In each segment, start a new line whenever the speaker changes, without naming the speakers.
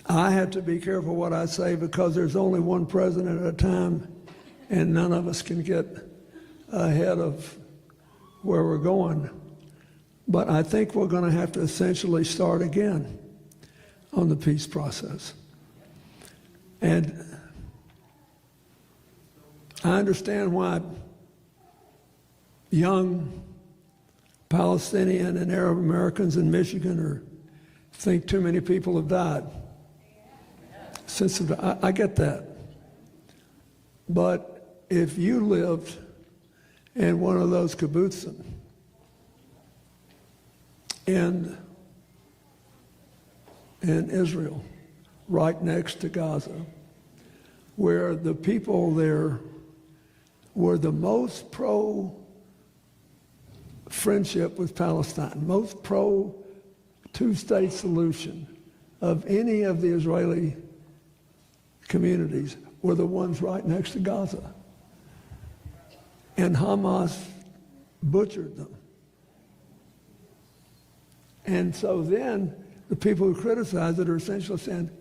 I have to be careful what I say because there's only one president at a time, and none of us can get ahead of where we're going. But I think we're going to have to essentially start again on the peace process. And I understand why young Palestinian and Arab Americans in Michigan think too many people have died. I get that. But if you lived in one of those kibbutzim in Israel, right next to Gaza, where the people there were the most pro-friendship with Palestine, most pro-two-state solution of any of the Israeli communities, were the ones right next to Gaza. And Hamas butchered them. And so then the people who criticize it are essentially saying,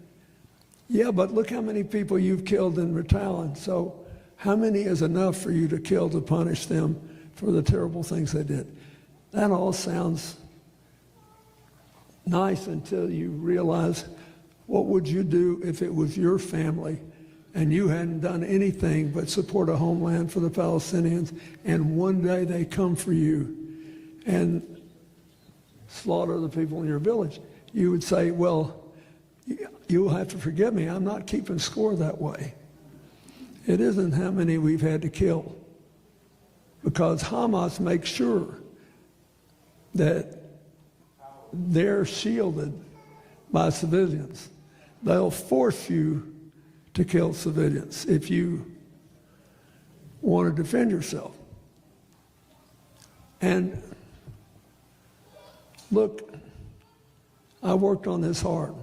yeah, but look how many people you've killed in Ritalin. So how many is enough for you to kill to punish them for the terrible things they did? That all sounds nice until you realize, what would you do if it was your family and you hadn't done anything but support a homeland for the Palestinians, and one day they come for you and slaughter the people in your village? You would say, well, you'll have to forgive me, I'm not keeping score that way. It isn't how many we've had to kill, because Hamas makes sure that they're shielded by civilians. They'll force you to kill civilians if you want to defend yourself. And look, I worked on this hard.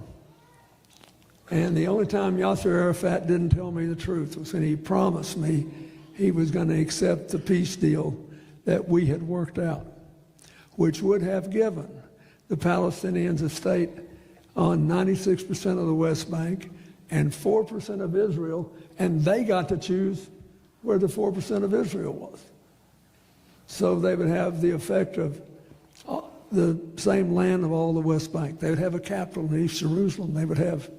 And the only time Yasser Arafat didn't tell me the truth was when he promised me he was going to accept the peace deal that we had worked out, which would have given the Palestinians a state on 96% of the West Bank and 4% of Israel, and they got to choose where the 4% of Israel was. So they would have the effect of the same land of all the West Bank. They would have a capital in East Jerusalem. They would have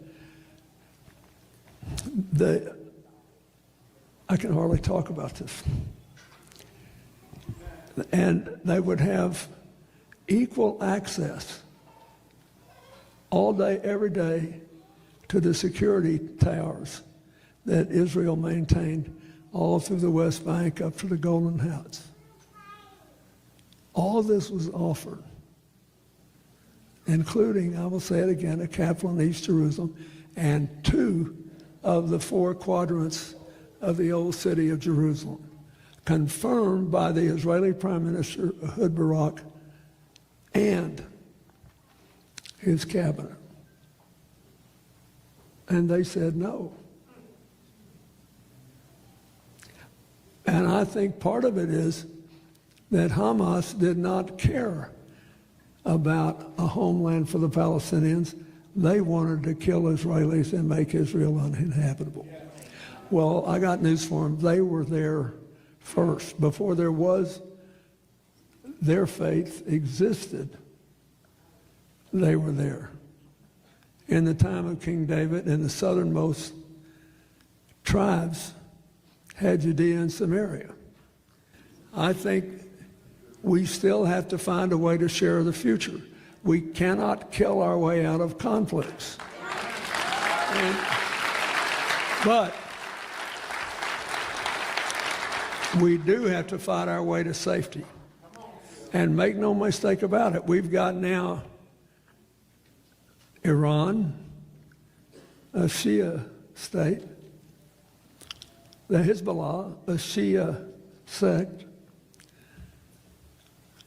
I can hardly talk about this. And they would have equal access all day, every day, to the security towers that Israel maintained all through the West Bank up to the Golden Heights. All this was offered, including, I will say it again, a capital in East Jerusalem and 2 of the 4 quadrants of the old city of Jerusalem, confirmed by the Israeli Prime Minister Ehud Barak and his cabinet. And they said no. And I think part of it is that Hamas did not care about a homeland for the Palestinians. They wanted to kill Israelis and make Israel uninhabitable. Well, I got news for them. They were there first. Before there was, their faith existed, they were there. In the time of King David, and the southernmost tribes had Judea and Samaria. I think we still have to find a way to share the future. We cannot kill our way out of conflicts. But we do have to fight our way to safety. And make no mistake about it, we've got now Iran, a Shia state, the Hezbollah, a Shia sect,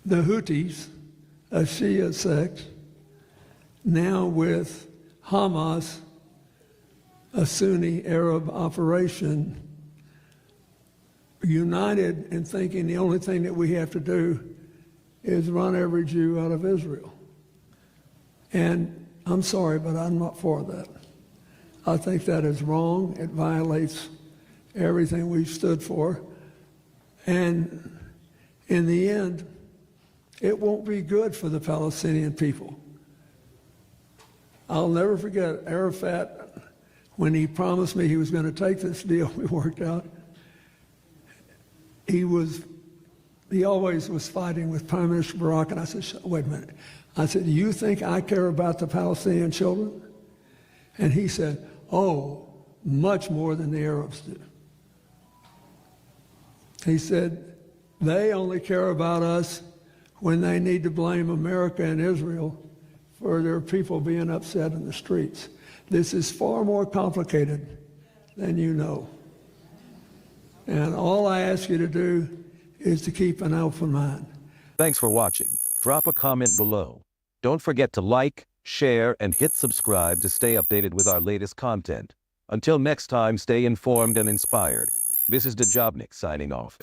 the Houthis, a Shia sect, now with Hamas, a Sunni Arab operation, united in thinking the only thing that we have to do is run every Jew out of Israel. And I'm sorry, but I'm not for that. I think that is wrong. It violates everything we've stood for. And in the end, it won't be good for the Palestinian people. I'll never forget Arafat, when he promised me he was going to take this deal we worked out. He always was fighting with Prime Minister Barak, and I said, wait a minute. I said, do you think I care about the Palestinian children? And he said, oh, much more than the Arabs do. He said, they only care about us when they need to blame America and Israel for their people being upset in the streets. This is far more complicated than you know. And all I ask you to do is to keep an open mind.
Thanks for watching. Drop a comment below. Don't forget to like, share, and hit subscribe to stay updated with our latest content. Until next time, stay informed and inspired. This is DaJobnik signing off.